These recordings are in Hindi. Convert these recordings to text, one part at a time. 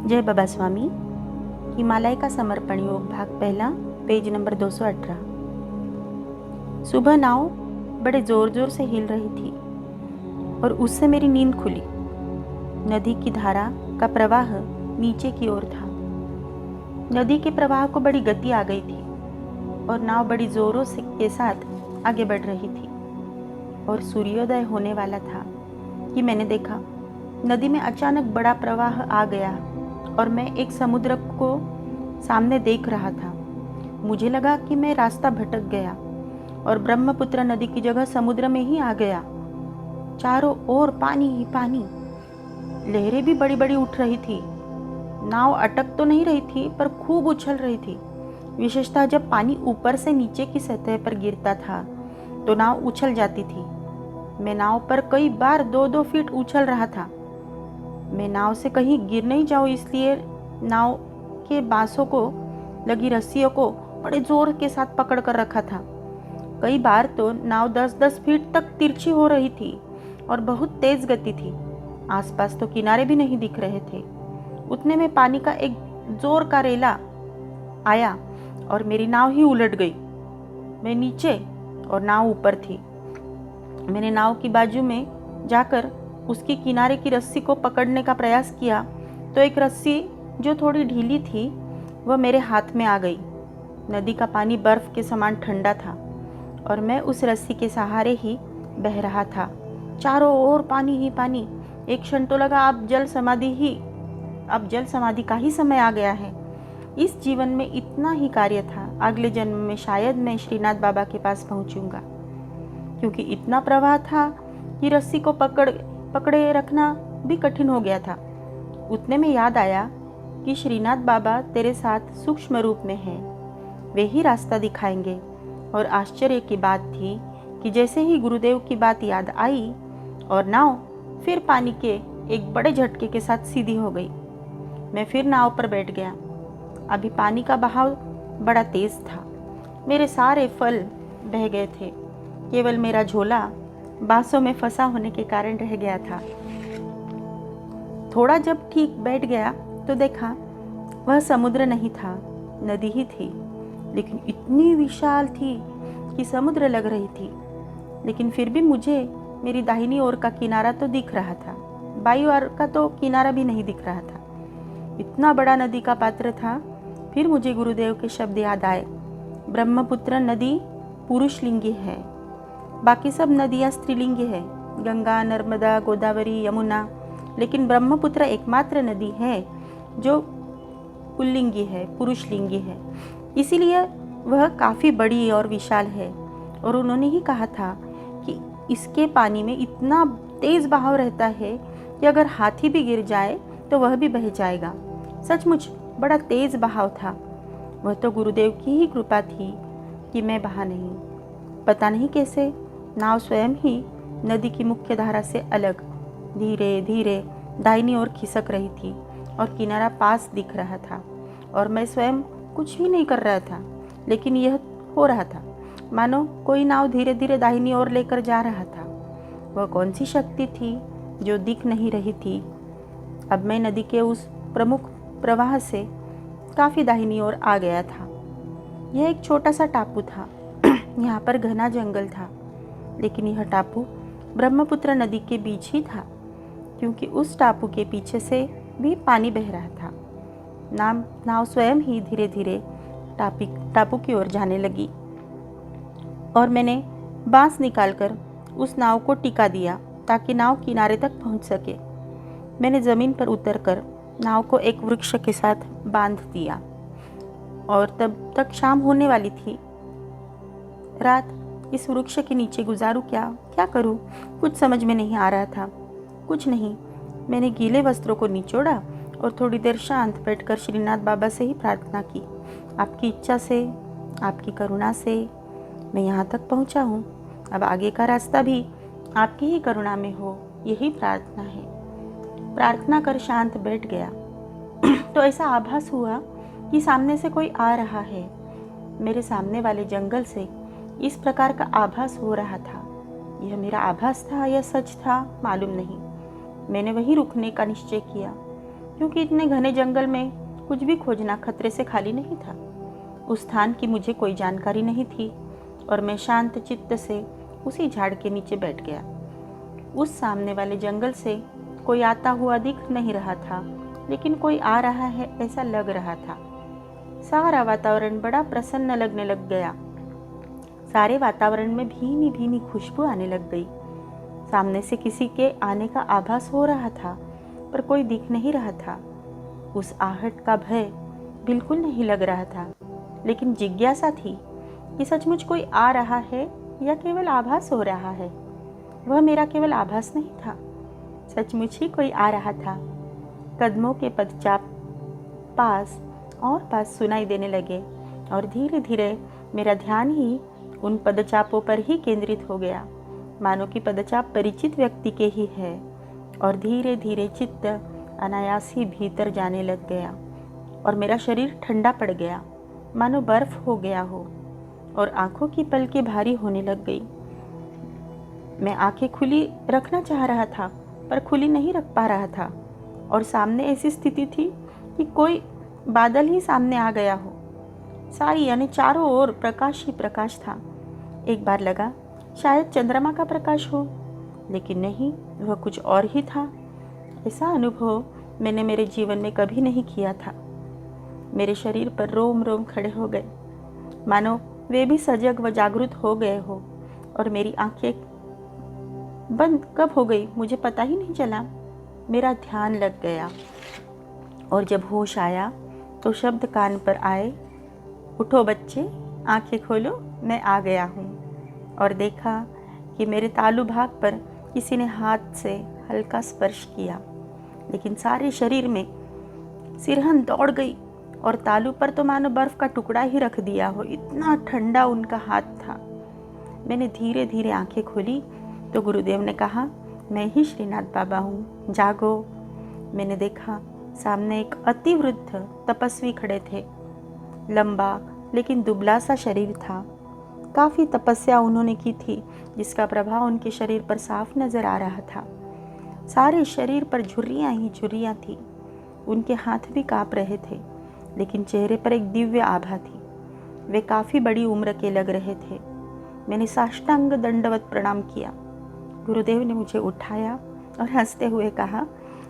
जय बाबा स्वामी। हिमालय का समर्पण योग भाग पहला, पेज नंबर 218। सुबह नाव बड़े जोर जोर से हिल रही थी और उससे मेरी नींद खुली। नदी की धारा का प्रवाह नीचे की ओर था। नदी के प्रवाह को बड़ी गति आ गई थी और नाव बड़ी जोरों से के साथ आगे बढ़ रही थी और सूर्योदय होने वाला था कि मैंने देखा नदी में अचानक बड़ा प्रवाह आ गया और मैं एक समुद्र को सामने देख रहा था। मुझे लगा कि मैं रास्ता भटक गया और ब्रह्मपुत्र नदी की जगह समुद्र में ही आ गया। चारों ओर पानी ही पानी, लहरें भी बड़ी बड़ी उठ रही थी। नाव अटक तो नहीं रही थी पर खूब उछल रही थी। विशेषतः जब पानी ऊपर से नीचे की सतह पर गिरता था तो नाव उछल जाती थी। मैं नाव पर कई बार 2-2 फीट उछल रहा था। मैं नाव से कहीं गिर नहीं जाऊं इसलिए नाव के बांसों को लगी रस्सियों को बड़े जोर के साथ पकड़ कर रखा था। कई बार तो नाव 10-10 फीट तक तिरछी हो रही थी और बहुत तेज गति थी। आसपास तो किनारे भी नहीं दिख रहे थे। उतने में पानी का एक जोर का रेला आया और मेरी नाव ही उलट गई। मैं नीचे और नाव ऊपर थी। मैंने नाव की बाजू में जाकर उसकी किनारे की रस्सी को पकड़ने का प्रयास किया तो एक रस्सी जो थोड़ी ढीली थी वह मेरे हाथ में आ गई। नदी का पानी बर्फ के समान ठंडा था और मैं उस रस्सी के सहारे ही बह रहा था। चारों ओर पानी ही पानी। एक क्षण तो लगा अब जल समाधि का ही समय आ गया है। इस जीवन में इतना ही कार्य था। अगले जन्म में शायद मैं श्रीनाथ बाबा के पास पहुंचूंगा, क्योंकि इतना प्रवाह था कि रस्सी को पकड़े रखना भी कठिन हो गया था। उतने में याद आया कि श्रीनाथ बाबा तेरे साथ सूक्ष्म रूप में हैं, वे ही रास्ता दिखाएंगे। और आश्चर्य की बात थी कि जैसे ही गुरुदेव की बात याद आई और नाव फिर पानी के एक बड़े झटके के साथ सीधी हो गई। मैं फिर नाव पर बैठ गया। अभी पानी का बहाव बड़ा तेज था। मेरे सारे फल बह गए थे। केवल मेरा झोला बांसों में फंसा होने के कारण रह गया था। थोड़ा जब ठीक बैठ गया तो देखा वह समुद्र नहीं था, नदी ही थी, लेकिन इतनी विशाल थी कि समुद्र लग रही थी। लेकिन फिर भी मुझे मेरी दाहिनी ओर का किनारा तो दिख रहा था, बाईं ओर का तो किनारा भी नहीं दिख रहा था। इतना बड़ा नदी का पात्र था। फिर मुझे गुरुदेव के शब्द याद आए, ब्रह्मपुत्र नदी पुरुषलिंगी है, बाकी सब नदियाँ स्त्रीलिंगी है, गंगा, नर्मदा, गोदावरी, यमुना, लेकिन ब्रह्मपुत्र एकमात्र नदी है जो पुल्लिंगी है, पुरुषलिंगी है। इसीलिए वह काफ़ी बड़ी और विशाल है। और उन्होंने ही कहा था कि इसके पानी में इतना तेज बहाव रहता है कि अगर हाथी भी गिर जाए तो वह भी बह जाएगा। सचमुच बड़ा तेज बहाव था। वह तो गुरुदेव की ही कृपा थी कि मैं बहा नहीं। पता नहीं कैसे नाव स्वयं ही नदी की मुख्य धारा से अलग धीरे धीरे दाहिनी ओर खिसक रही थी और किनारा पास दिख रहा था और मैं स्वयं कुछ भी नहीं कर रहा था, लेकिन यह हो रहा था मानो कोई नाव धीरे धीरे दाहिनी ओर लेकर जा रहा था। वह कौन सी शक्ति थी जो दिख नहीं रही थी। अब मैं नदी के उस प्रमुख प्रवाह से काफ़ी दाहिनी ओर आ गया था। यह एक छोटा सा टापू था। यहाँ पर घना जंगल था, लेकिन यह टापू ब्रह्मपुत्र नदी के बीच ही था, क्योंकि उस टापू के पीछे से भी पानी बह रहा था। नाव स्वयं ही धीरे धीरे टापू की ओर जाने लगी और मैंने बांस निकालकर उस नाव को टिका दिया ताकि नाव किनारे तक पहुंच सके। मैंने ज़मीन पर उतरकर नाव को एक वृक्ष के साथ बांध दिया और तब तक शाम होने वाली थी। रात इस वृक्ष के नीचे गुजारूं क्या करूं, कुछ समझ में नहीं आ रहा था। कुछ नहीं, मैंने गीले वस्त्रों को निचोड़ा और थोड़ी देर शांत बैठकर श्रीनाथ बाबा से ही प्रार्थना की। आपकी इच्छा से, आपकी करुणा से मैं यहाँ तक पहुँचा हूँ। अब आगे का रास्ता भी आपकी ही करुणा में हो, यही प्रार्थना है। प्रार्थना कर शांत बैठ गया तो ऐसा आभास हुआ कि सामने से कोई आ रहा है। मेरे सामने वाले जंगल से इस प्रकार का आभास हो रहा था। यह मेरा आभास था या सच था मालूम नहीं। मैंने वहीं रुकने का निश्चय किया। क्योंकि इतने घने जंगल में कुछ भी खोजना खतरे से खाली नहीं था। उस स्थान की मुझे कोई जानकारी नहीं थी और मैं शांत चित्त से उसी झाड़ के नीचे बैठ गया। उस सामने वाले जंगल से कोई आता हुआ दिख नहीं रहा था, लेकिन कोई आ रहा है ऐसा लग रहा था। सारा वातावरण बड़ा प्रसन्न लगने लग गया। सारे वातावरण में भीनी भीनी खुशबू आने लग गई। सामने से किसी के आने का आभास हो रहा था, पर कोई दिख नहीं रहा था। उस आहट का भय बिल्कुल नहीं लग रहा था, लेकिन जिज्ञासा थी कि सचमुच कोई आ रहा है या केवल आभास हो रहा है। वह मेरा केवल आभास नहीं था, सचमुच ही कोई आ रहा था। कदमों के पदचाप पास और पास सुनाई देने लगे और धीरे धीरे मेरा ध्यान ही उन पदचापों पर ही केंद्रित हो गया, मानो कि पदचाप परिचित व्यक्ति के ही है। और धीरे धीरे चित्त अनायास ही भीतर जाने लग गया और मेरा शरीर ठंडा पड़ गया, मानो बर्फ हो गया हो, और आंखों की पलकें भारी होने लग गई। मैं आंखें खुली रखना चाह रहा था, पर खुली नहीं रख पा रहा था, और सामने ऐसी स्थिति थी कि कोई बादल ही सामने आ गया हो। सारी यानी चारों ओर प्रकाश ही प्रकाश था। एक बार लगा शायद चंद्रमा का प्रकाश हो, लेकिन नहीं, वह कुछ और ही था। ऐसा अनुभव मैंने मेरे जीवन में कभी नहीं किया था। मेरे शरीर पर रोम रोम खड़े हो गए, मानो वे भी सजग व जागरूक हो गए हो, और मेरी आंखें बंद कब हो गई मुझे पता ही नहीं चला। मेरा ध्यान लग गया और जब होश आया तो शब्द कान पर आए, उठो बच्चे, आंखें खोलो, मैं आ गया हूँ। और देखा कि मेरे तालू भाग पर किसी ने हाथ से हल्का स्पर्श किया, लेकिन सारे शरीर में सिरहन दौड़ गई और तालू पर तो मानो बर्फ का टुकड़ा ही रख दिया हो, इतना ठंडा उनका हाथ था। मैंने धीरे धीरे आंखें खोली तो गुरुदेव ने कहा, मैं ही श्रीनाथ बाबा हूँ, जागो। मैंने देखा सामने एक अति वृद्ध तपस्वी खड़े थे। लंबा लेकिन दुबला सा शरीर था। काफ़ी तपस्या उन्होंने की थी, जिसका प्रभाव उनके शरीर पर साफ नजर आ रहा था। सारे शरीर पर झुर्रियाँ ही झुर्रियाँ थी। उनके हाथ भी काँप रहे थे, लेकिन चेहरे पर एक दिव्य आभा थी। वे काफ़ी बड़ी उम्र के लग रहे थे। मैंने साष्टांग दंडवत प्रणाम किया। गुरुदेव ने मुझे उठाया और हंसते हुए कहा,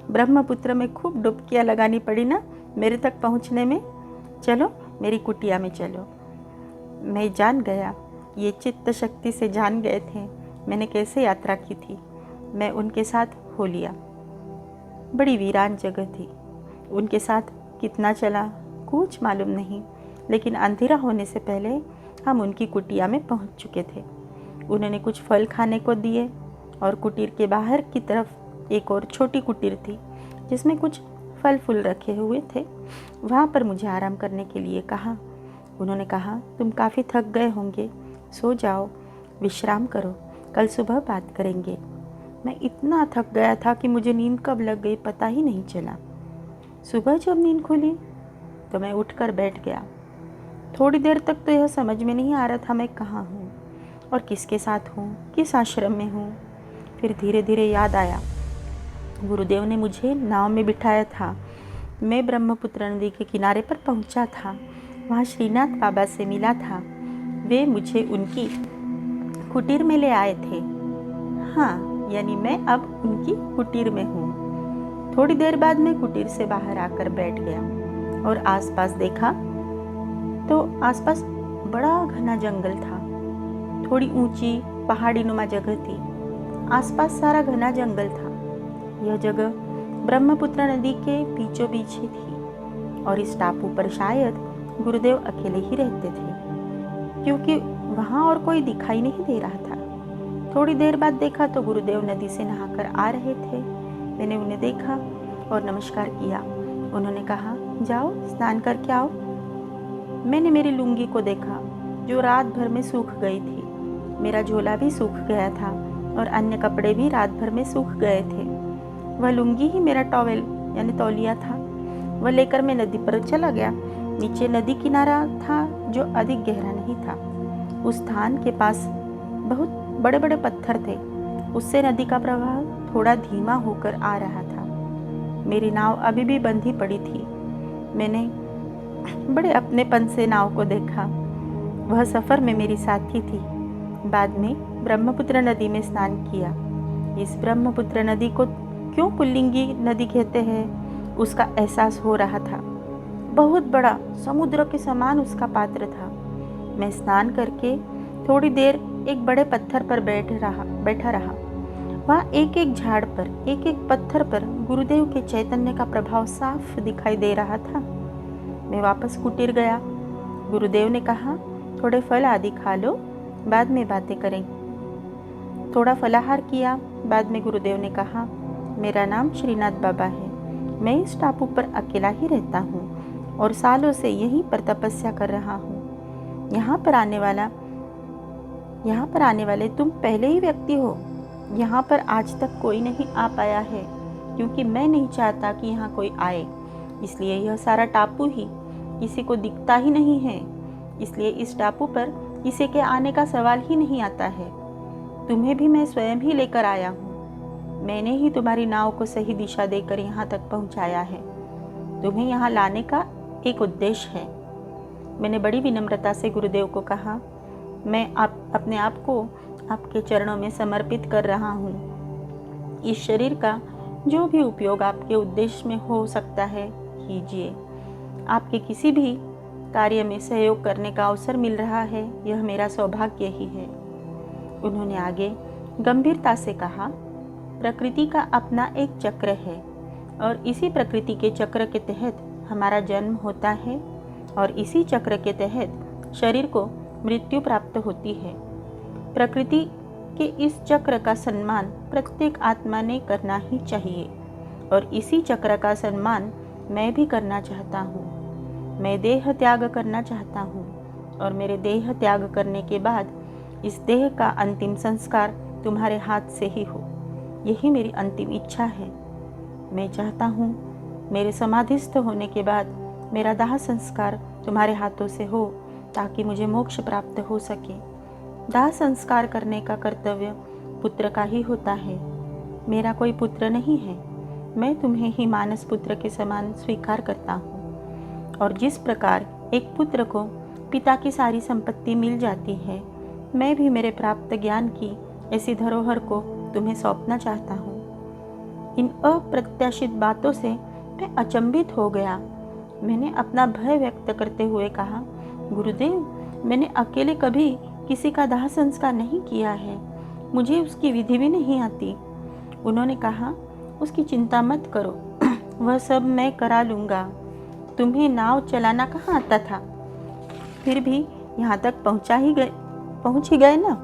ब्रह्मपुत्र में खूब डुबकियाँ लगानी पड़ी ना मेरे तक पहुँचने में, चलो मेरी कुटिया में चलो। मैं जान गया, ये चित्त शक्ति से जान गए थे मैंने कैसे यात्रा की थी। मैं उनके साथ हो लिया। बड़ी वीरान जगह थी। उनके साथ कितना चला कुछ मालूम नहीं, लेकिन अंधेरा होने से पहले हम उनकी कुटिया में पहुंच चुके थे। उन्होंने कुछ फल खाने को दिए और कुटीर के बाहर की तरफ एक और छोटी कुटीर थी, जिसमें कुछ फल फूल रखे हुए थे। वहाँ पर मुझे आराम करने के लिए कहा। उन्होंने कहा, तुम काफ़ी थक गए होंगे, सो जाओ, विश्राम करो, कल सुबह बात करेंगे। मैं इतना थक गया था कि मुझे नींद कब लग गई पता ही नहीं चला। सुबह जब नींद खुली तो मैं उठकर बैठ गया। थोड़ी देर तक तो यह समझ में नहीं आ रहा था मैं कहाँ हूँ और किसके साथ हूँ, किस आश्रम में हूँ। फिर धीरे धीरे याद आया, गुरुदेव ने मुझे नाव में बिठाया था। मैं ब्रह्मपुत्र नदी के किनारे पर पहुँचा था। वहाँ श्रीनाथ बाबा से मिला था। वे मुझे उनकी कुटीर में ले आए थे। हाँ, यानी मैं अब उनकी कुटीर में हूँ। थोड़ी देर बाद मैं कुटीर से बाहर आकर बैठ गया और आसपास देखा तो आसपास बड़ा घना जंगल था। थोड़ी ऊंची पहाड़ी नुमा जगह थी। आसपास सारा घना जंगल था। यह जगह ब्रह्मपुत्र नदी के बीचों बीच ही थी और इस टापू पर शायद गुरुदेव अकेले ही रहते थे, क्योंकि वहाँ और कोई दिखाई नहीं दे रहा था। थोड़ी देर बाद देखा तो गुरुदेव नदी से नहाकर आ रहे थे। मैंने उन्हें देखा और नमस्कार किया। उन्होंने कहा, जाओ स्नान करके आओ। मैंने मेरी लुंगी को देखा जो रात भर में सूख गई थी। मेरा झोला भी सूख गया था और अन्य कपड़े भी रात भर में सूख गए थे। वह लुंगी ही मेरा टॉवेल यानी तौलिया था। वह लेकर मैं नदी पर चला गया। नीचे नदी किनारा था जो अधिक गहरा नहीं था। उस स्थान के पास बहुत बड़े बड़े पत्थर थे। उससे नदी का प्रवाह थोड़ा धीमा होकर आ रहा था। मेरी नाव अभी भी बंधी पड़ी थी। मैंने बड़े अपनेपन से नाव को देखा। वह सफ़र में मेरी साथी थी। बाद में ब्रह्मपुत्र नदी में स्नान किया। इस ब्रह्मपुत्र नदी को क्यों पुल्लिंगी नदी कहते हैं, उसका एहसास हो रहा था। बहुत बड़ा समुद्र के समान उसका पात्र था। मैं स्नान करके थोड़ी देर एक बड़े पत्थर पर बैठा रहा। वहाँ एक एक झाड़ पर, एक एक पत्थर पर गुरुदेव के चैतन्य का प्रभाव साफ दिखाई दे रहा था। मैं वापस कुटीर गया। गुरुदेव ने कहा, थोड़े फल आदि खा लो, बाद में बातें करेंगे। थोड़ा फलाहार किया। बाद में गुरुदेव ने कहा, मेरा नाम श्रीनाथ बाबा है। मैं इस टापू पर अकेला ही रहता हूँ और सालों से यहीं पर तपस्या कर रहा हूँ। यहाँ पर आने वाले तुम पहले ही व्यक्ति हो। यहाँ पर आज तक कोई नहीं आ पाया है, क्योंकि मैं नहीं चाहता कि यहाँ कोई आए। इसलिए यह सारा टापू ही किसी को दिखता ही नहीं है। इसलिए इस टापू पर किसी के आने का सवाल ही नहीं आता है। तुम्हें भी मैं स्वयं ही लेकर आया हूँ। मैंने ही तुम्हारी नाव को सही दिशा देकर यहाँ तक पहुँचाया है। तुम्हें यहाँ लाने का एक उद्देश्य है। मैंने बड़ी विनम्रता से गुरुदेव को कहा, मैं अपने आप को आपके चरणों में समर्पित कर रहा हूँ। इस शरीर का जो भी उपयोग आपके उद्देश्य में हो सकता है कीजिए। आपके किसी भी कार्य में सहयोग करने का अवसर मिल रहा है, यह मेरा सौभाग्य ही है। उन्होंने आगे गंभीरता से कहा, प्रकृति का अपना एक चक्र है और इसी प्रकृति के चक्र के तहत हमारा जन्म होता है और इसी चक्र के तहत शरीर को मृत्यु प्राप्त होती है। प्रकृति के इस चक्र का सम्मान प्रत्येक आत्मा ने करना ही चाहिए और इसी चक्र का सम्मान मैं भी करना चाहता हूँ। मैं देह त्याग करना चाहता हूँ और मेरे देह त्याग करने के बाद इस देह का अंतिम संस्कार तुम्हारे हाथ से ही हो। यही मेरी अंतिम इच्छा है। मैं चाहता हूँ मेरे समाधिस्थ होने के बाद मेरा दाह संस्कार तुम्हारे हाथों से हो, ताकि मुझे मोक्ष प्राप्त हो सके। दाह संस्कार करने का कर्तव्य पुत्र का ही होता है। मेरा कोई पुत्र नहीं है। मैं तुम्हें ही मानस पुत्र के समान स्वीकार करता हूँ। और जिस प्रकार एक पुत्र को पिता की सारी संपत्ति मिल जाती है, मैं भी मेरे प्राप्त ज्ञान की ऐसी धरोहर को तुम्हें सौंपना चाहता हूँ। इन अप्रत्याशित बातों से मैं अचंभित हो गया। मैंने अपना भय व्यक्त करते हुए कहा, गुरुदेव, मैंने अकेले कभी किसी का दाह संस्कार नहीं किया है। मुझे उसकी विधि भी नहीं आती। उन्होंने कहा, उसकी चिंता मत करो, वह सब मैं करा लूँगा। तुम्हें नाव चलाना कहाँ आता था? फिर भी यहाँ तक पहुँच ही गए ना।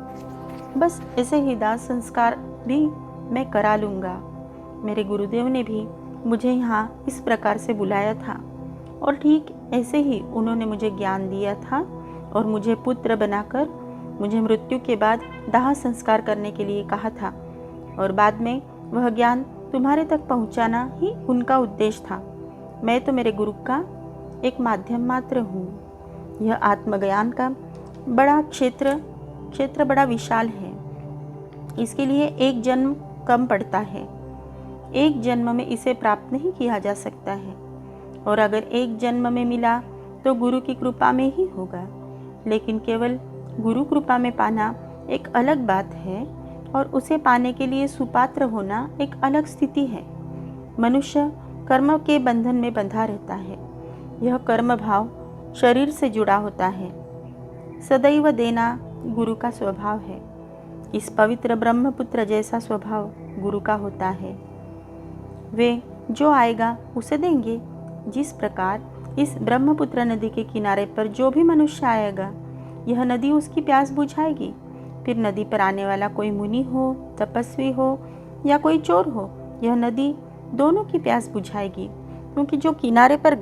बस ऐसे ही दाह संस्कार भी मैं करा लूँगा। मेरे गुरुदेव ने भी मुझे यहाँ इस प्रकार से बुलाया था और ठीक ऐसे ही उन्होंने मुझे ज्ञान दिया था और मुझे पुत्र बनाकर मुझे मृत्यु के बाद दाह संस्कार करने के लिए कहा था और बाद में वह ज्ञान तुम्हारे तक पहुँचाना ही उनका उद्देश्य था। मैं तो मेरे गुरु का एक माध्यम मात्र हूँ। यह आत्मज्ञान का बड़ा क्षेत्र बड़ा विशाल है। इसके लिए एक जन्म कम पड़ता है। एक जन्म में इसे प्राप्त नहीं किया जा सकता है और अगर एक जन्म में मिला तो गुरु की कृपा में ही होगा। लेकिन केवल गुरु कृपा में पाना एक अलग बात है और उसे पाने के लिए सुपात्र होना एक अलग स्थिति है। मनुष्य कर्म के बंधन में बंधा रहता है। यह कर्म भाव शरीर से जुड़ा होता है। सदैव देना गुरु का स्वभाव है। इस पवित्र ब्रह्मपुत्र जैसा स्वभाव गुरु का होता है। वे जो आएगा उसे देंगे। जिस प्रकार इस ब्रह्मपुत्र नदी के किनारे पर जो भी मनुष्य आएगा, यह नदी उसकी प्यास बुझाएगी। फिर नदी पर आने वाला कोई मुनि हो, तपस्वी हो या कोई चोर हो, यह नदी दोनों की प्यास बुझाएगी, क्योंकि जो किनारे पर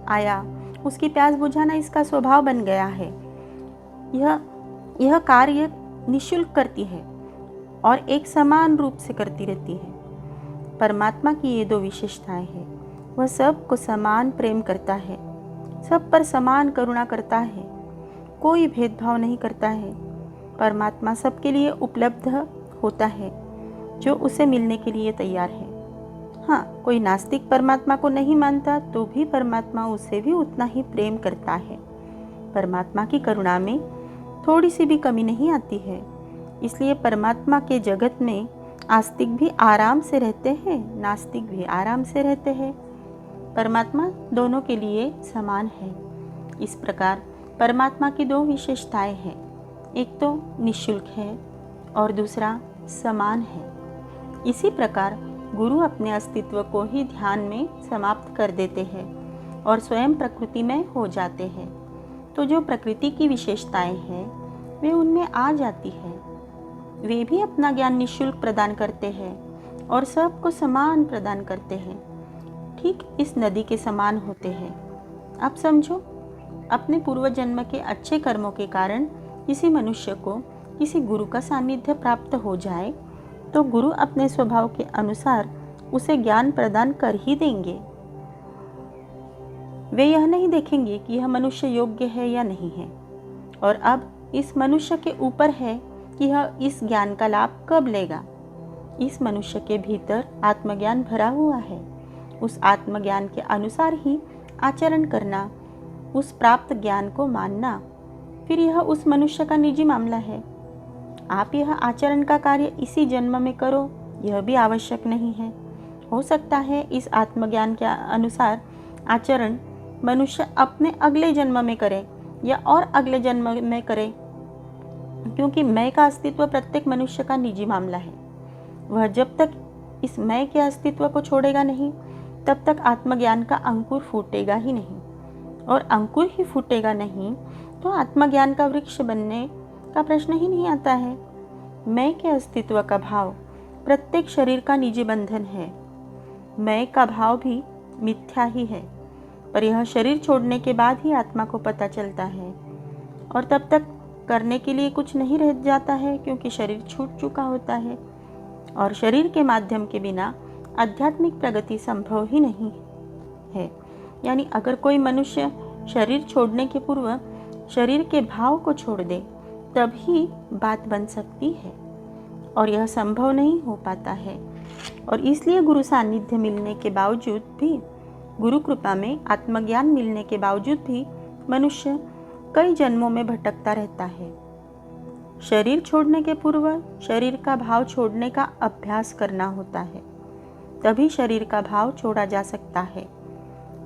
आया उसकी प्यास बुझाना इसका स्वभाव बन गया है। यह कार्य निःशुल्क करती है और एक समान रूप से करती रहती है। परमात्मा की ये दो विशेषताएं हैं। वह सबको समान प्रेम करता है, सब पर समान करुणा करता है, कोई भेदभाव नहीं करता है। परमात्मा सबके लिए उपलब्ध होता है जो उसे मिलने के लिए तैयार है। हाँ, कोई नास्तिक परमात्मा को नहीं मानता तो भी परमात्मा उससे भी उतना ही प्रेम करता है। परमात्मा की करुणा में थोड़ी सी भी कमी नहीं आती है। इसलिए परमात्मा के जगत में आस्तिक भी आराम से रहते हैं, नास्तिक भी आराम से रहते हैं। परमात्मा दोनों के लिए समान है। इस प्रकार परमात्मा की दो विशेषताएं हैं, एक तो निःशुल्क है और दूसरा समान है। इसी प्रकार गुरु अपने अस्तित्व को ही ध्यान में समाप्त कर देते हैं और स्वयं प्रकृति में हो जाते हैं, तो जो प्रकृति की विशेषताएं हैं वे उनमें आ जाती है। वे भी अपना ज्ञान निःशुल्क प्रदान करते हैं और सबको समान प्रदान करते हैं, ठीक इस नदी के समान होते हैं। आप समझो, अपने पूर्व जन्म के अच्छे कर्मों के कारण किसी मनुष्य को किसी गुरु का सानिध्य प्राप्त हो जाए तो गुरु अपने स्वभाव के अनुसार उसे ज्ञान प्रदान कर ही देंगे। वे यह नहीं देखेंगे कि यह मनुष्य योग्य है या नहीं है, और अब इस मनुष्य के ऊपर है कि यह इस ज्ञान का लाभ कब लेगा। इस मनुष्य के भीतर आत्मज्ञान भरा हुआ है, उस आत्मज्ञान के अनुसार ही आचरण करना, उस प्राप्त ज्ञान को मानना, फिर यह उस मनुष्य का निजी मामला है। आप यह आचरण का कार्य इसी जन्म में करो, यह भी आवश्यक नहीं है। हो सकता है इस आत्मज्ञान के अनुसार आचरण मनुष्य अपने अगले जन्म में करे या और अगले जन्म में करे, क्योंकि मैं का अस्तित्व प्रत्येक मनुष्य का निजी मामला है। वह जब तक इस मैं के अस्तित्व को छोड़ेगा नहीं, तब तक आत्मज्ञान का अंकुर फूटेगा ही नहीं, और अंकुर ही फूटेगा नहीं तो आत्मज्ञान का वृक्ष बनने का प्रश्न ही नहीं आता है। मैं के अस्तित्व का भाव प्रत्येक शरीर का निजी बंधन है। मैं का भाव भी मिथ्या ही है, पर यह शरीर छोड़ने के बाद ही आत्मा को पता चलता है, और तब तक करने के लिए कुछ नहीं रह जाता है, क्योंकि शरीर छूट चुका होता है, और शरीर के माध्यम के बिना आध्यात्मिक प्रगति संभव ही नहीं है। यानी अगर कोई मनुष्य शरीर छोड़ने के पूर्व शरीर के भाव को छोड़ दे तभी बात बन सकती है, और यह संभव नहीं हो पाता है। और इसलिए गुरु सानिध्य मिलने के बावजूद भी, गुरु कृपा में आत्मज्ञान मिलने के बावजूद भी मनुष्य कई जन्मों में भटकता रहता है। शरीर छोड़ने के पूर्व शरीर का भाव छोड़ने का अभ्यास करना होता है, तभी शरीर का भाव छोड़ा जा सकता है।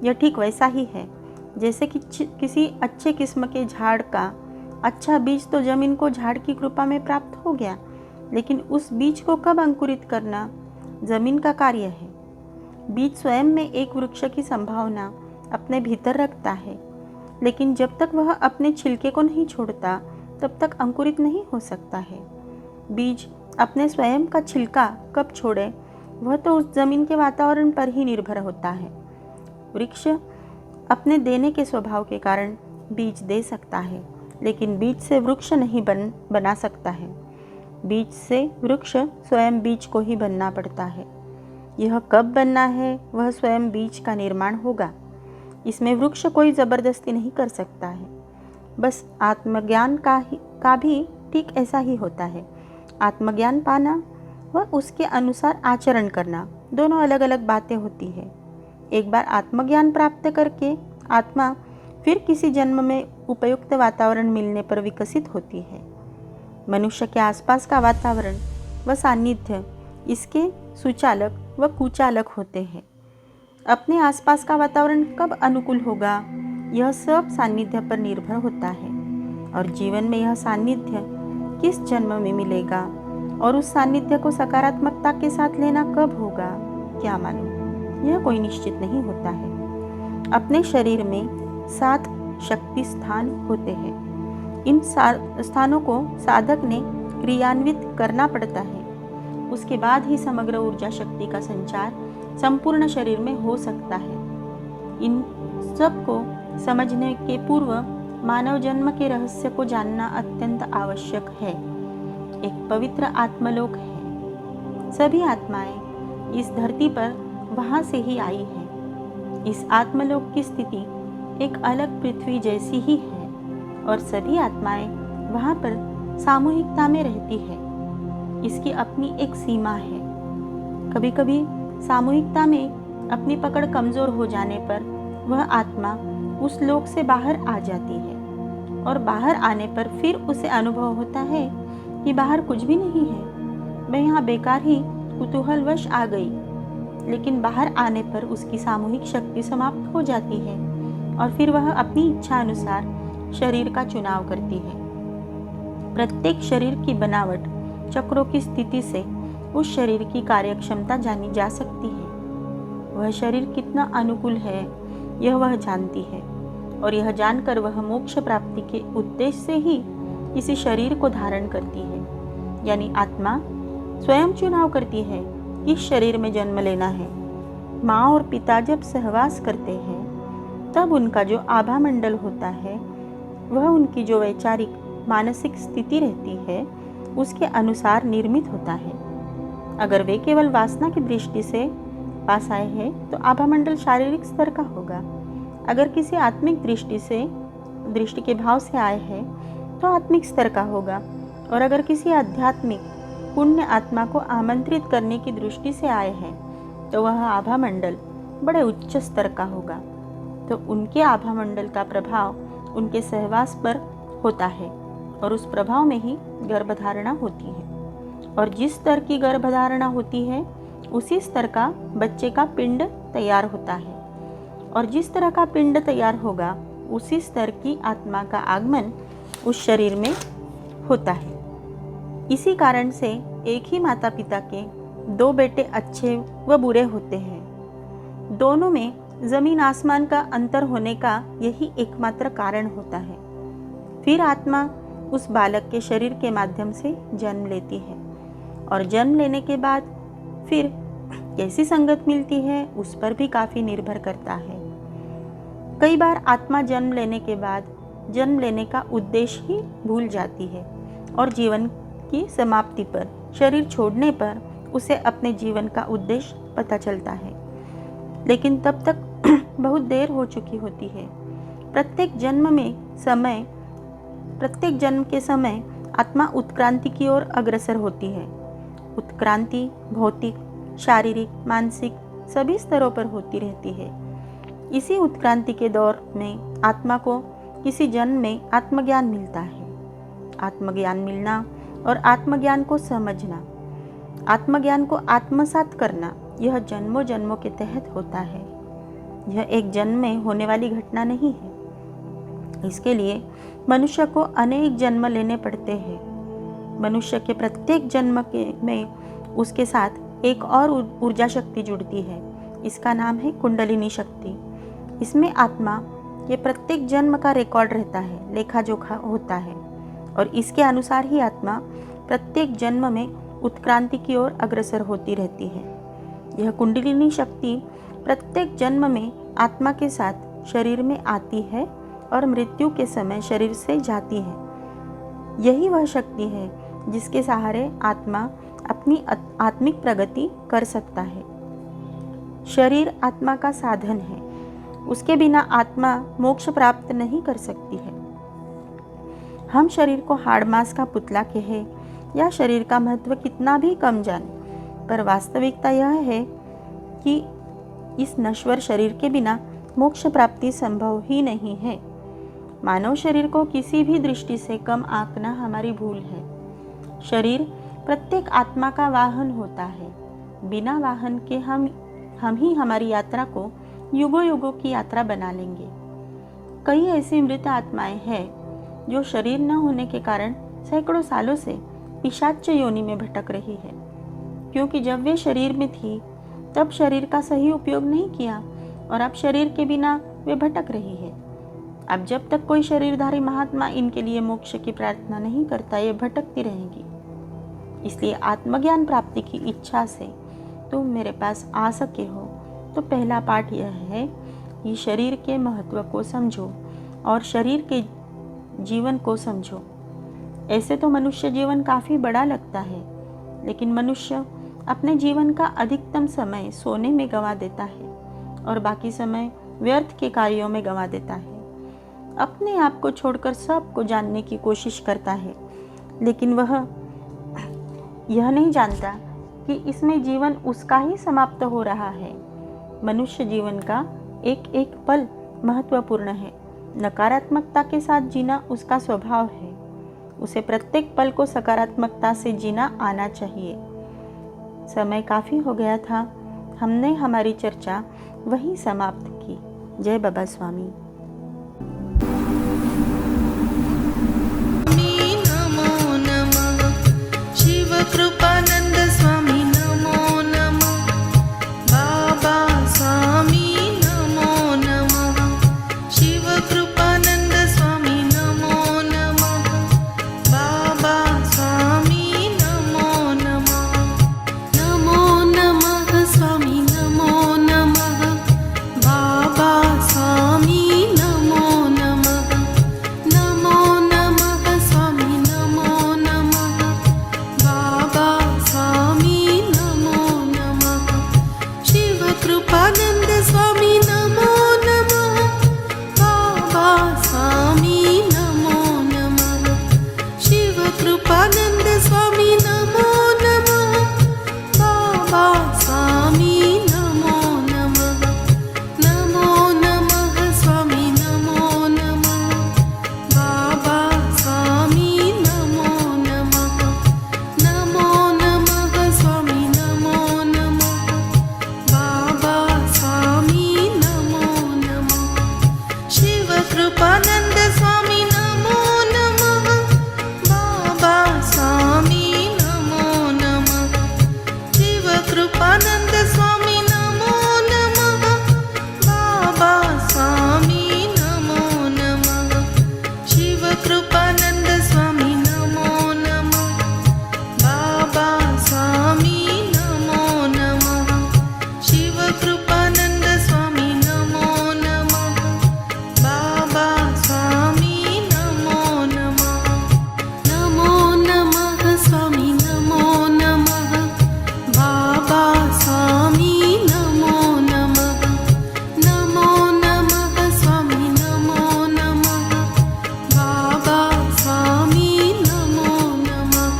यह ठीक वैसा ही है जैसे कि किसी अच्छे किस्म के झाड़ का अच्छा बीज तो जमीन को झाड़ की कृपा में प्राप्त हो गया, लेकिन उस बीज को कब अंकुरित करना जमीन का कार्य है। बीज स्वयं में एक वृक्ष की संभावना अपने भीतर रखता है, लेकिन जब तक वह अपने छिलके को नहीं छोड़ता तब तक अंकुरित नहीं हो सकता है। बीज अपने स्वयं का छिलका कब छोड़े वह तो उस जमीन के वातावरण पर ही निर्भर होता है। वृक्ष अपने देने के स्वभाव के कारण बीज दे सकता है, लेकिन बीज से वृक्ष नहीं बना सकता है। बीज से वृक्ष स्वयं बीज को ही बनना पड़ता है। यह कब बनना है वह स्वयं बीज का निर्माण होगा, इसमें वृक्ष कोई ज़बरदस्ती नहीं कर सकता है। बस आत्मज्ञान का भी ठीक ऐसा ही होता है। आत्मज्ञान पाना व उसके अनुसार आचरण करना दोनों अलग अलग बातें होती है। एक बार आत्मज्ञान प्राप्त करके आत्मा फिर किसी जन्म में उपयुक्त वातावरण मिलने पर विकसित होती है। मनुष्य के आसपास का वातावरण व सानिध्य इसके सुचालक व कुचालक होते हैं। अपने आसपास का वातावरण कब अनुकूल होगा यह सब सानिध्य पर निर्भर होता है, और जीवन में यह सानिध्य किस जन्म में मिलेगा और उस सानिध्य को सकारात्मकता के साथ लेना कब होगा क्या मालूम, यह कोई निश्चित नहीं होता है। अपने शरीर में 7 शक्ति स्थान होते हैं। इन स्थानों को साधक ने क्रियान्वित करना पड़ता है, उसके बाद ही समग्र ऊर्जा शक्ति का संचार संपूर्ण शरीर में हो सकता है। इन सब को समझने के पूर्व मानव जन्म के रहस्य को जानना अत्यंत आवश्यक है। एक पवित्र आत्मलोक है। सभी आत्माएं इस धरती पर वहां से ही आई हैं। इस आत्मलोक की स्थिति एक अलग पृथ्वी जैसी ही है, और सभी आत्माएं वहां पर सामूहिकता में रहती है। इसकी अपनी एक सीमा है। कभी कभी सामूहिकता में अपनी पकड़ कमजोर हो जाने पर वह आत्मा उस लोक से बाहर आ जाती है और बाहर आने पर फिर उसे अनुभव होता है कि बाहर कुछ भी नहीं है, मैं यहाँ बेकार ही कुतूहलवश आ गई। लेकिन बाहर आने पर उसकी सामूहिक शक्ति समाप्त हो जाती है और फिर वह अपनी इच्छा अनुसार शरीर का चुनाव करती है। प्रत्येक शरीर की बनावट, चक्रों की स्थिति से उस शरीर की कार्यक्षमता जानी जा सकती है। वह शरीर कितना अनुकूल है यह वह जानती है और यह जानकर वह मोक्ष प्राप्ति के उद्देश्य से ही किसी शरीर को धारण करती है। यानी आत्मा स्वयं चुनाव करती है किस शरीर में जन्म लेना है। माँ और पिता जब सहवास करते हैं तब उनका जो आभा मंडल होता है वह उनकी जो वैचारिक मानसिक स्थिति रहती है उसके अनुसार निर्मित होता है। अगर वे केवल वासना की दृष्टि से पास आए हैं तो आभा मंडल शारीरिक स्तर का होगा। अगर किसी आत्मिक दृष्टि के भाव से आए हैं तो आत्मिक स्तर का होगा। और अगर किसी आध्यात्मिक पुण्य आत्मा को आमंत्रित करने की दृष्टि से आए हैं तो वह आभा मंडल बड़े उच्च स्तर का होगा। तो उनके आभा मंडल का प्रभाव उनके सहवास पर होता है और उस प्रभाव में ही गर्भधारणा होती है। और जिस स्तर की गर्भधारणा होती है उसी स्तर का बच्चे का पिंड तैयार होता है और जिस तरह का पिंड तैयार होगा उसी स्तर की आत्मा का आगमन उस शरीर में होता है। इसी कारण से एक ही माता पिता के दो बेटे अच्छे व बुरे होते हैं। दोनों में जमीन आसमान का अंतर होने का यही एकमात्र कारण होता है। फिर आत्मा उस बालक के शरीर के माध्यम से जन्म लेती है और जन्म लेने के बाद फिर कैसी संगत मिलती है उस पर भी काफ़ी निर्भर करता है। कई बार आत्मा जन्म लेने के बाद जन्म लेने का उद्देश्य ही भूल जाती है और जीवन की समाप्ति पर, शरीर छोड़ने पर उसे अपने जीवन का उद्देश्य पता चलता है। लेकिन तब तक बहुत देर हो चुकी होती है। प्रत्येक जन्म के समय आत्मा उत्क्रांति की ओर अग्रसर होती है। उत्क्रांति भौतिक, शारीरिक, मानसिक सभी स्तरों पर होती रहती है। इसी उत्क्रांति के दौर में आत्मा को किसी जन्म में आत्मज्ञान मिलता है। आत्मज्ञान मिलना और आत्मज्ञान को समझना, आत्मज्ञान को आत्मसात करना, यह जन्मों जन्मों के तहत होता है। यह एक जन्म में होने वाली घटना नहीं है। इसके लिए मनुष्य को अनेक जन्म लेने पड़ते हैं। मनुष्य के प्रत्येक जन्म में उसके साथ एक और ऊर्जा शक्ति जुड़ती है। इसका नाम है कुंडलिनी शक्ति। इसमें आत्मा के प्रत्येक जन्म का रिकॉर्ड रहता है, लेखा जोखा होता है और इसके अनुसार ही आत्मा प्रत्येक जन्म में उत्क्रांति की ओर अग्रसर होती रहती है। यह कुंडलिनी शक्ति प्रत्येक जन्म में आत्मा के साथ शरीर में आती है और मृत्यु के समय शरीर से जाती है। यही वह शक्ति है जिसके सहारे आत्मा अपनी आत्मिक प्रगति कर सकता है। शरीर आत्मा का साधन है, उसके बिना आत्मा मोक्ष प्राप्त नहीं कर सकती है। हम शरीर को हाड़ मांस का पुतला कहें या शरीर का महत्व कितना भी कम जाने, पर वास्तविकता यह है कि इस नश्वर शरीर के बिना मोक्ष प्राप्ति संभव ही नहीं है। मानव शरीर को किसी भी दृष्टि से कम आंकना हमारी भूल है। शरीर प्रत्येक आत्मा का वाहन होता है। बिना वाहन के हम ही हमारी यात्रा को युगों युगों की यात्रा बना लेंगे। कई ऐसी मृत आत्माएं हैं जो शरीर न होने के कारण सैकड़ों सालों से पिशाच योनि में भटक रही है, क्योंकि जब वे शरीर में थी तब शरीर का सही उपयोग नहीं किया और अब शरीर के बिना वे भटक रही है। अब जब तक कोई शरीरधारी महात्मा इनके लिए मोक्ष की प्रार्थना नहीं करता, ये भटकती रहेंगी। इसलिए आत्मज्ञान प्राप्ति की इच्छा से तुम मेरे पास आ सके हो तो पहला पाठ यह है कि शरीर के महत्व को समझो और शरीर के जीवन को समझो। ऐसे तो मनुष्य जीवन काफ़ी बड़ा लगता है, लेकिन मनुष्य अपने जीवन का अधिकतम समय सोने में गंवा देता है और बाकी समय व्यर्थ के कार्यों में गंवा देता है। अपने आप को छोड़कर सबको जानने की कोशिश करता है, लेकिन वह यह नहीं जानता कि इसमें जीवन उसका ही समाप्त हो रहा है। मनुष्य जीवन का एक एक पल महत्वपूर्ण है। नकारात्मकता के साथ जीना उसका स्वभाव है। उसे प्रत्येक पल को सकारात्मकता से जीना आना चाहिए। समय काफ़ी हो गया था। हमने हमारी चर्चा वहीं समाप्त की। जय बाबा स्वामी। नमो नमः शिव कृपानंद स्वामी नमो नमः बाबा स्वामी नमो नमः शिव कृपानंद स्वामी नमो नमः बाबा स्वामी नमो नमः स्वामी नमो नमः बाबा स्वामी नमो नमः स्वामी नमो नमः बाबा स्वामी नमो नमः शिव कृपानंद स्वामी नमो नमः बाबा स्वामी नमो नमः शिव कृपानंद स्वामी नमो नमः बाबा स्वामी नमो नमः स्वामी नमो नमः बाबा स्वामी नमो नमः स्वामी नमो नमः बाबा स्वामी नमो नमः शिव कृपानंद स्वामी नमो नमः बाबा स्वामी नमो नमः शिव कृपानंद स्वामी नमो नमः बाबा स्वामी नमो नमः शिव कृपानंद स्वामी नमो नमः बाबा स्वामी नमो नमः शिव कृपानंद स्वामी नमो नमः बाबा स्वामी नमो नमः स्वामी नमो नमः बाबा स्वामी नमो नमः स्वामी नमो नमः बाबा स्वामी नमो नमः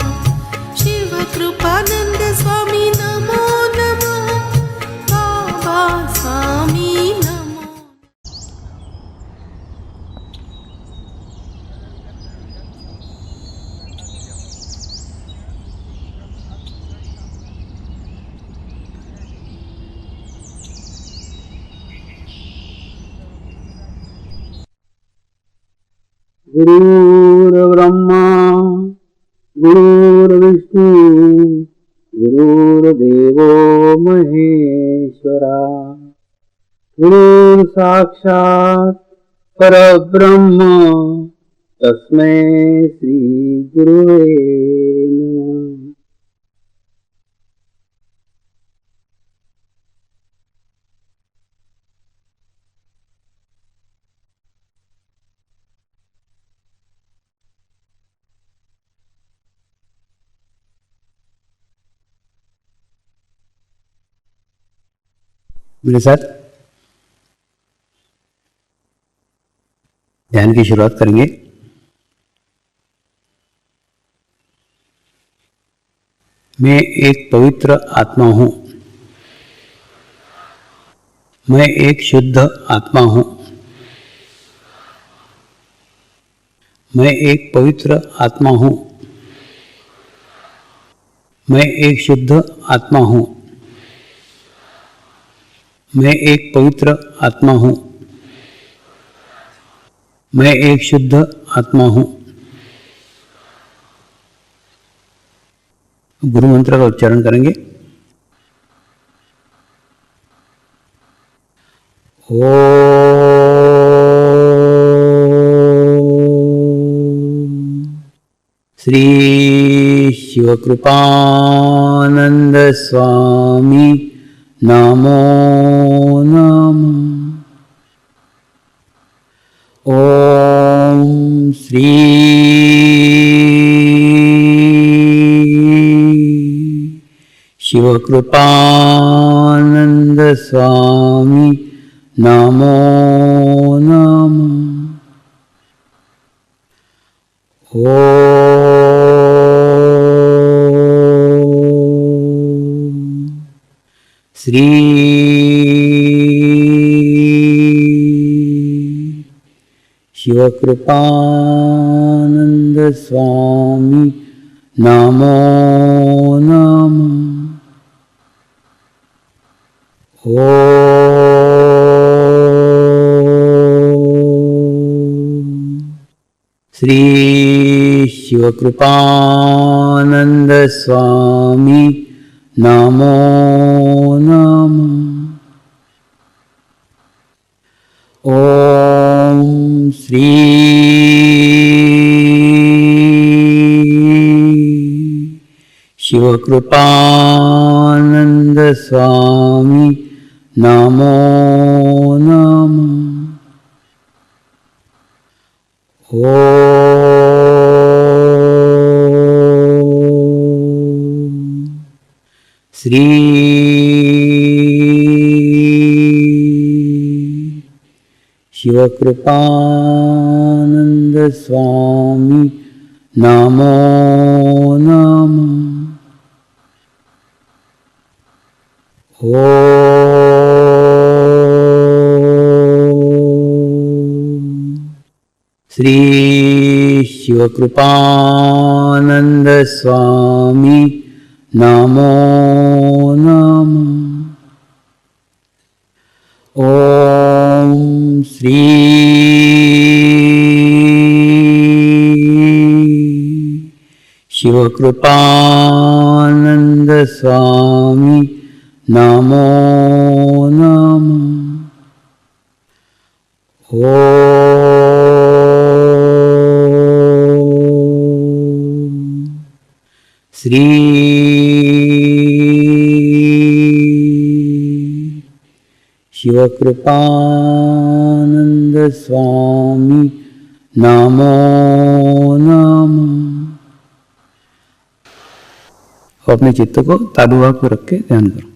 शिव कृपानंद स्वामी नमो नमः बाबा स्वामी नमो। गुरुर्ब्रह्मा गुरुर्विष्णु गुरुर्देवो महेश्वरा गुरुः साक्षात् परब्रह्म तस्मै श्री गुरुवे नमः। मेरे साथ ध्यान की शुरुआत करेंगे। मैं एक पवित्र आत्मा हूं। मैं एक शुद्ध आत्मा हूं। मैं एक पवित्र आत्मा हूं। मैं एक शुद्ध आत्मा हूं। मैं एक पवित्र आत्मा हूं। मैं एक शुद्ध आत्मा हूं। गुरु मंत्र का उच्चारण करेंगे। श्री शिवकृपानंद स्वामी नमो नमः। ओम श्री शिवकृपानंद स्वामी नमो नमः। ओम श्री शिवकृपानंद स्वामी नमो नमः। श्री शिवकृपानंद स्वामी नमो नमः। ओम श्री शिवकृपानंद स्वामी नमो नमः। श्री शिवकृपानंद स्वामी नमो नमः। श्री शिवकृपानंद स्वामी नमो नमः। ओम श्री शिवकृपानंद स्वामी नमो नमः। श्री शिवकृपानंद स्वामी नमो नमः। अपने चित्त को तालुआ को रख के ध्यान करो।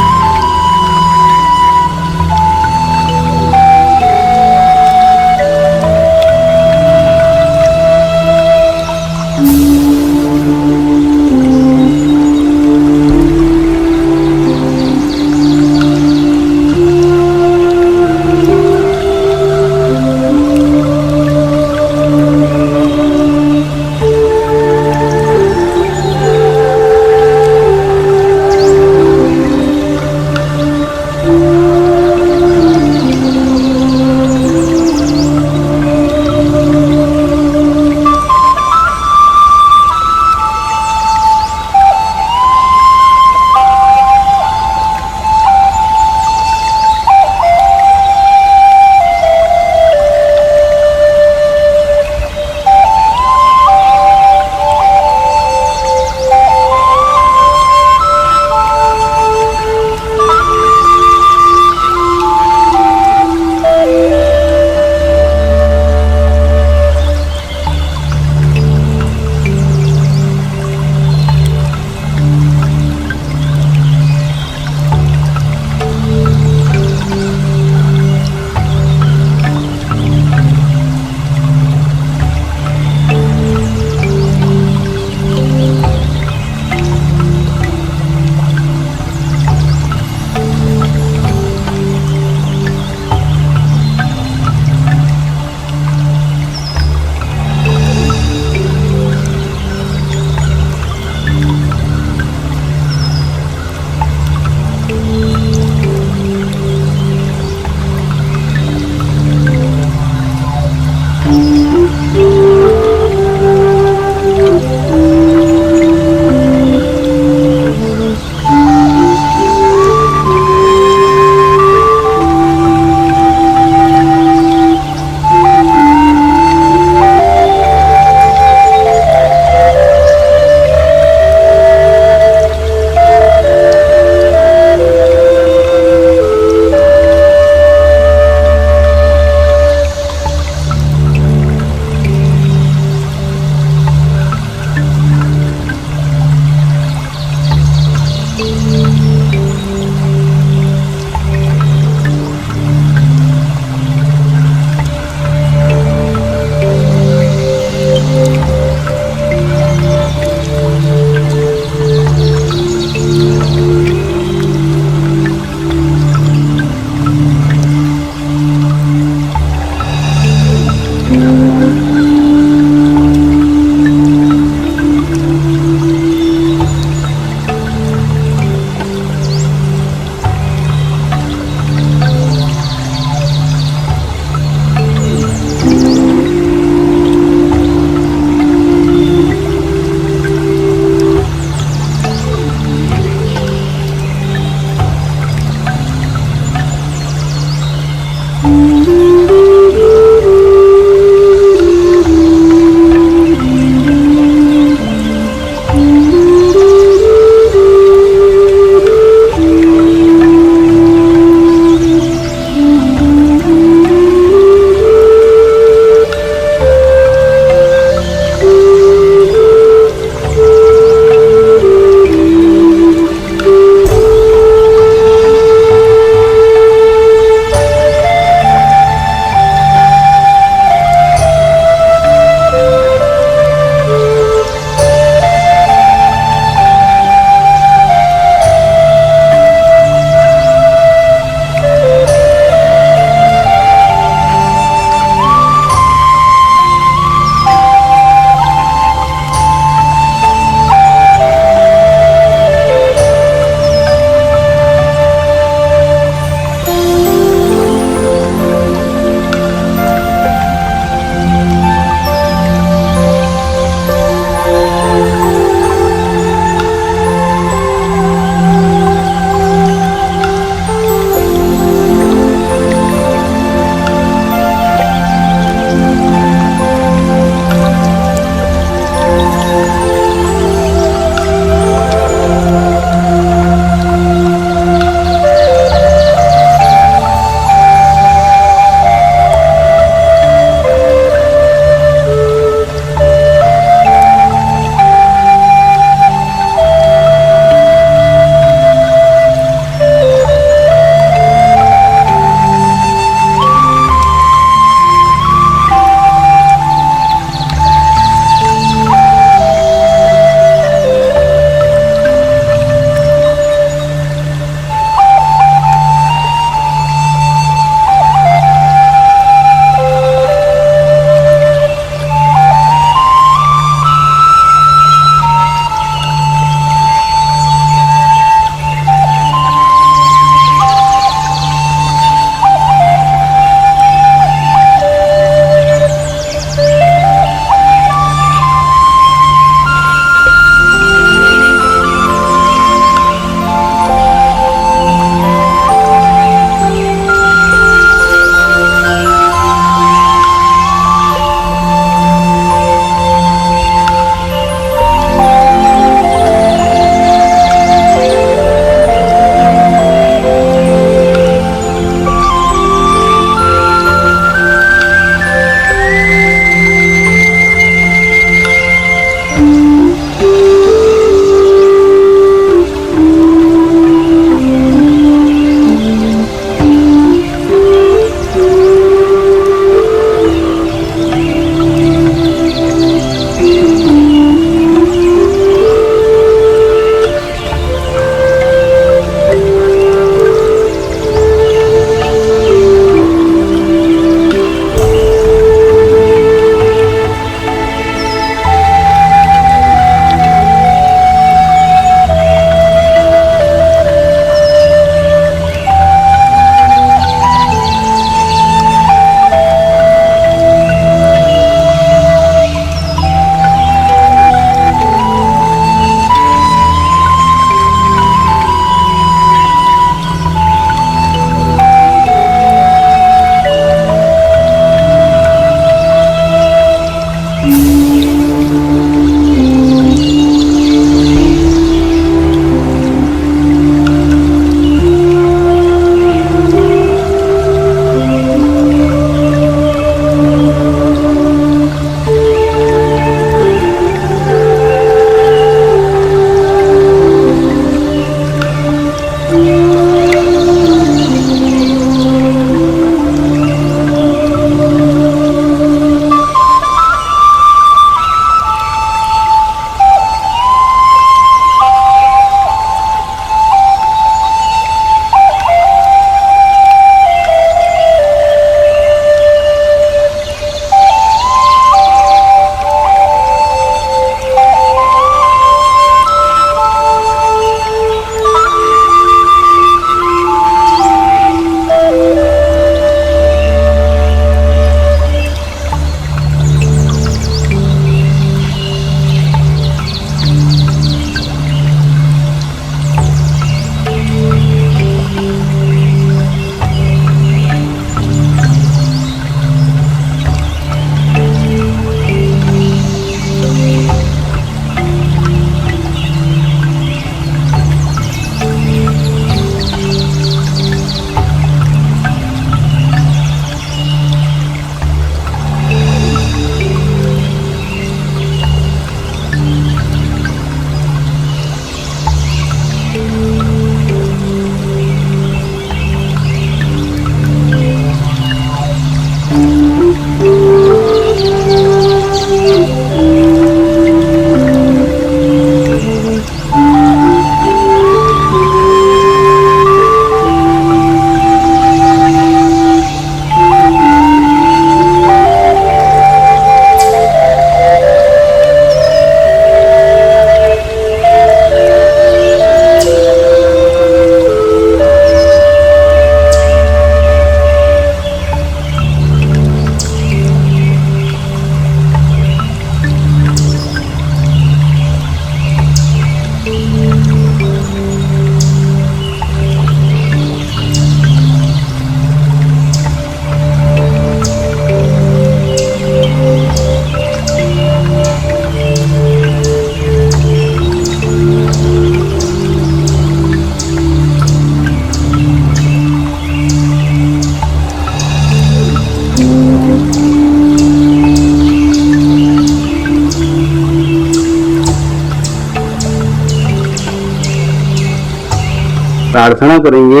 प्रार्थना करेंगे,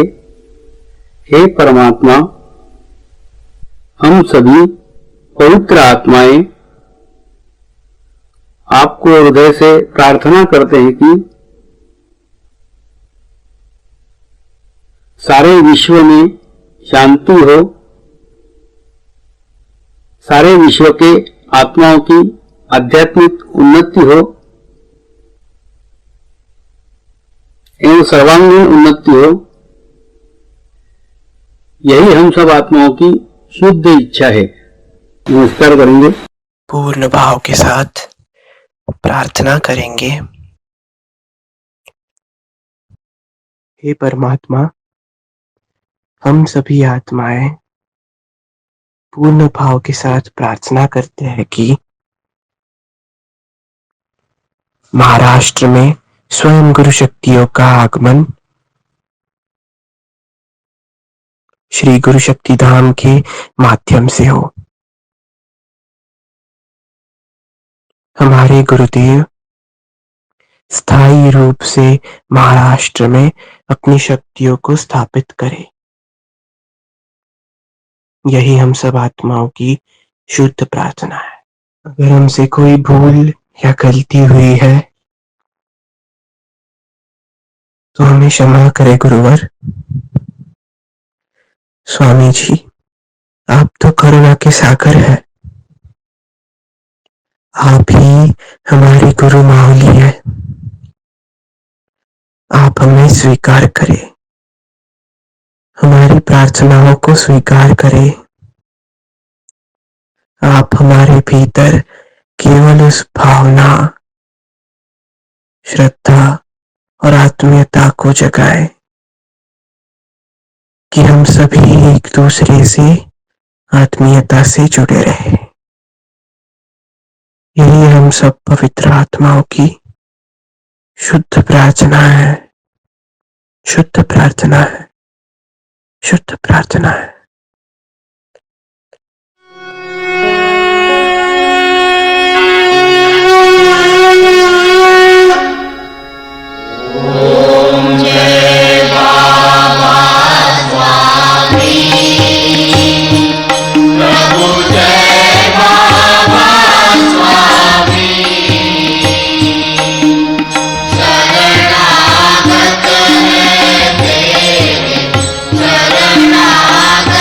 हे परमात्मा, हम सभी पवित्र आत्माएं आपको हृदय से प्रार्थना करते हैं कि सारे विश्व में शांति हो, सारे विश्व के आत्माओं की आध्यात्मिक उन्नति हो एवं सर्वांगीण उन्नति हो। यही हम सब आत्माओं की शुद्ध इच्छा है। नमस्कार करेंगे। पूर्ण भाव के साथ प्रार्थना करेंगे। हे परमात्मा, हम सभी आत्माएं पूर्ण भाव के साथ प्रार्थना करते हैं कि महाराष्ट्र में स्वयं गुरु शक्तियों का आगमन श्री गुरु शक्ति धाम के माध्यम से हो। हमारे गुरुदेव स्थायी रूप से महाराष्ट्र में अपनी शक्तियों को स्थापित करें। यही हम सब आत्माओं की शुद्ध प्रार्थना है। अगर हमसे कोई भूल या गलती हुई है तो हमें क्षमा करें गुरुवर। स्वामी जी, आप तो करुणा के सागर हैं। आप ही हमारे गुरु माहुली है। आप हमें स्वीकार करें, हमारी प्रार्थनाओं को स्वीकार करें। आप हमारे भीतर केवल उस भावना, श्रद्धा और आत्मीयता को जगाए कि हम सभी एक दूसरे से आत्मीयता से जुड़े रहे। यही हम सब पवित्र आत्माओं की शुद्ध प्रार्थना है, शुद्ध प्रार्थना है, शुद्ध प्रार्थना है। शरणागत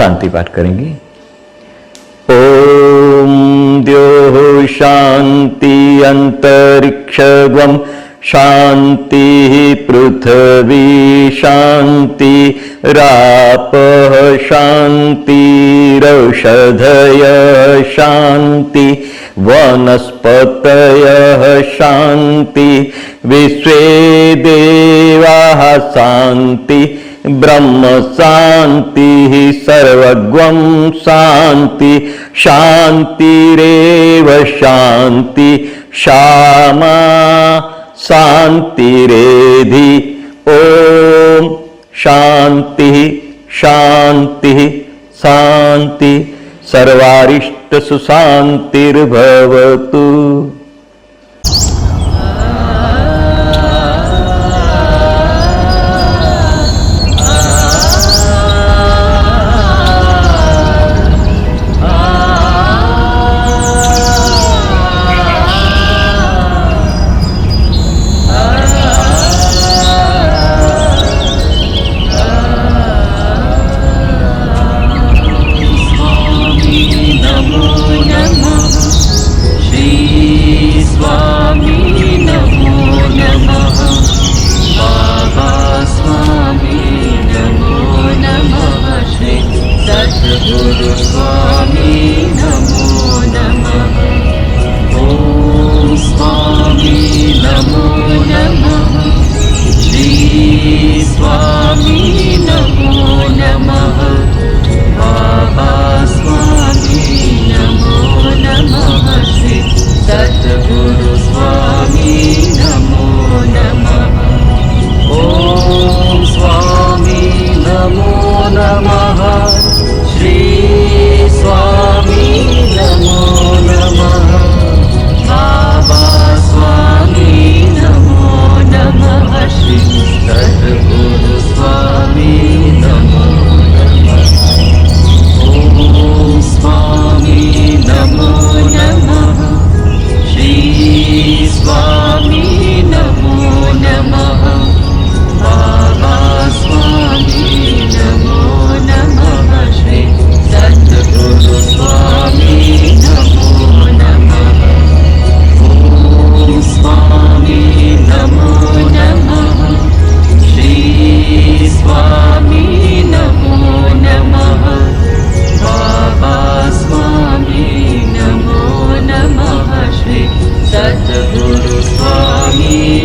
शांति पाठ करेंगे। ओम द्योः शांति अंतरिक्षगम शांति पृथ्वी शांति रापः शांतिरौषधयः शांति वनस्पतयः शांति विश्वे देवाः शांति ब्रह्म शांति सर्वगं शांति शांतिरेव शांति क्षमा शांतिरेधि। ओम शांति शांति शांति सर्वारिष्ट सुशांतिर्भवतु। सद्गुरु स्वामी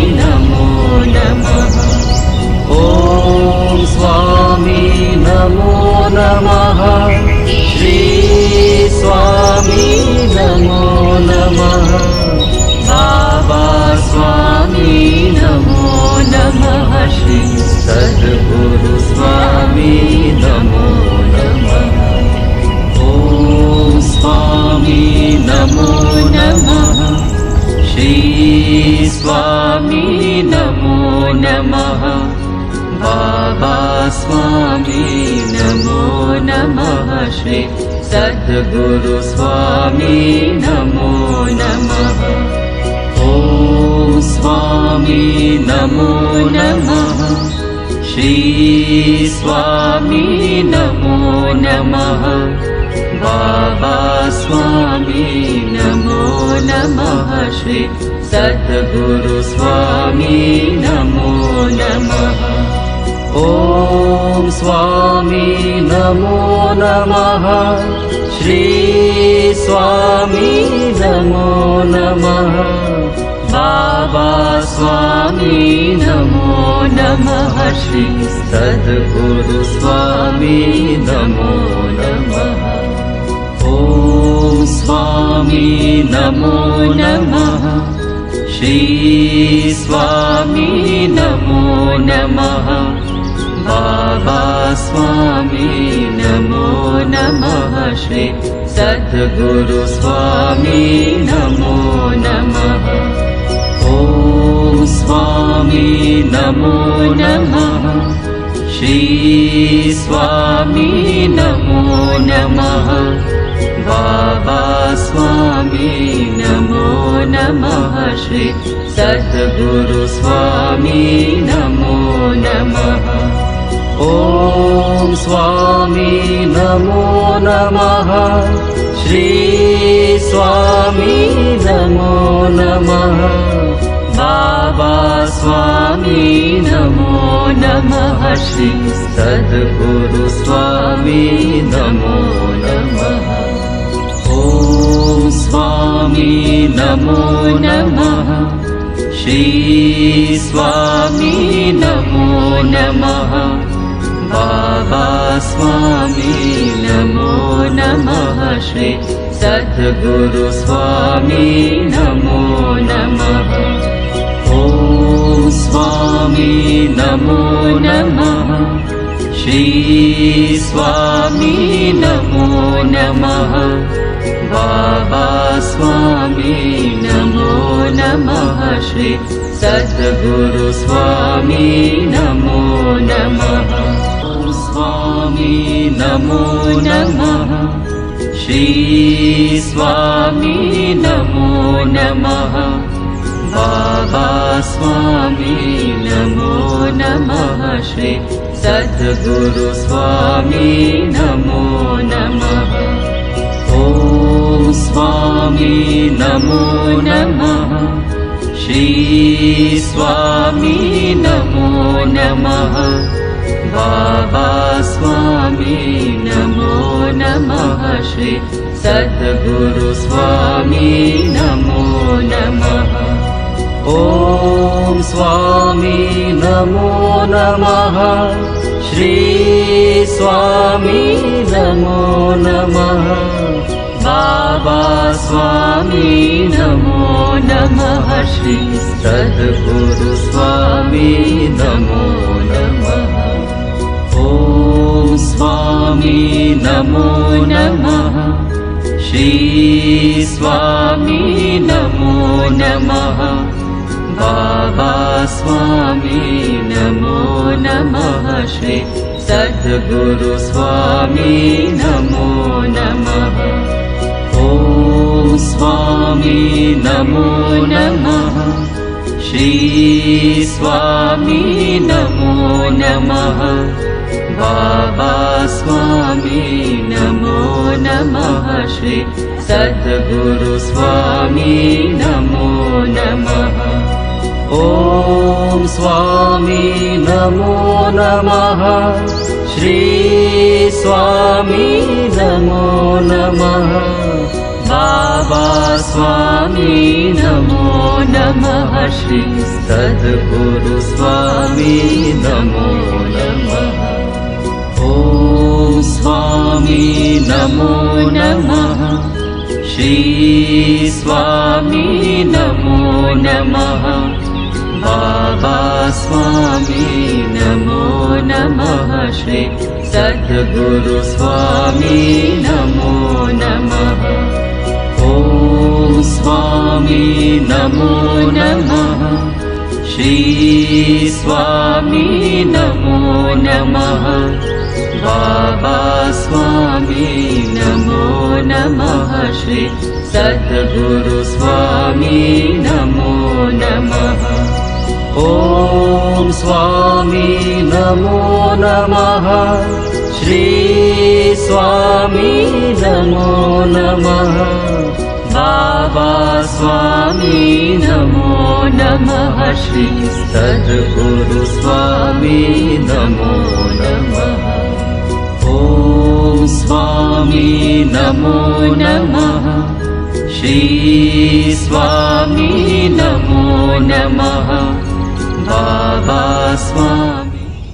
नमो नमः। ॐ स्वामी नमो नमः। श्री स्वामी नमो नमः। बाबा स्वामी नमो नमः। श्री सद्गुरु स्वामी नमो नमः। ॐ स्वामी नमो नमः। श्री स्वामी नमो नमः। बाबा स्वामी नमो नमः। श्री सद्गुरु स्वामी नमो नमः। ॐ स्वामी नमो नमः। श्री स्वामी नमो नमः। बाबा स्वामी नमो नमः। श्री सद्गुरु स्वामी नमो नमः। ॐ स्वामी नमो नमः। श्री स्वामी नमो नमः। बाबा स्वामी नमो नमः। श्री सद्गुरु स्वामी नमो नमः। ॐ स्वामी स्वामी नमो नमः श्री स्वामी नमो नमः बाबा स्वामी नमो नमः श्री सद्गुरु स्वामी नमो नमः ॐ स्वामी नमो नमः श्री स्वामी नमो नमः बाबा स्वामी नमो नमः श्री सद्गुरु स्वामी नमो नमः ॐ स्वामी नमो नमः श्री स्वामी नमो नमः बाबा स्वामी नमो नमः श्री सद्गुरु स्वामी नमो नमः ॐ स्वामी नमो नमः श्री स्वामी नमो नमः बाबा स्वामी नमो नमः श्री सद्गुरु स्वामी नमो नमः ॐ स्वामी नमो नमः श्री स्वामी नमो नमः बाबा स्वामी नमो नमः श्री सद्गुरु स्वामी नमो नमः ॐ स्वामी नमो नमः श्री स्वामी नमो नमः बाबा स्वामी नमो नमः श्री सद्गुरु स्वामी नमो नमः ॐ स्वामी नमो नमः श्री स्वामी नमो नमः बाबा स्वामी नमो नमः श्री सद्गुरु स्वामी नमो नमः ॐ स्वामी नमो नमः श्री स्वामी नमो नमः बाबा स्वामी नमो नमः श्री सद्गुरु स्वामी नमो नमः ॐ स्वामी नमो नमः श्री स्वामी नमो नमः बाबा स्वामी नमो नमः श्री सद्गुरु स्वामी नमो नमः ॐ स्वामी नमो नमः श्री स्वामी नमो नमः बाबा स्वामी नमो नमः श्री सद्गुरु स्वामी नमो नमः ॐ स्वामी नमो नमः श्री स्वामी नमो नमः बाबा स्वामी नमो नमः श्री सद्गुरु स्वामी नमो नमः ॐ स्वामी नमो नमः श्री स्वामी नमो नमः बाबा स्वामी नमो नमः श्री सद्गुरु स्वामी नमो नमः ॐ स्वामी नमो नमः श्री स्वामी नमो नमः बाबा स्वामी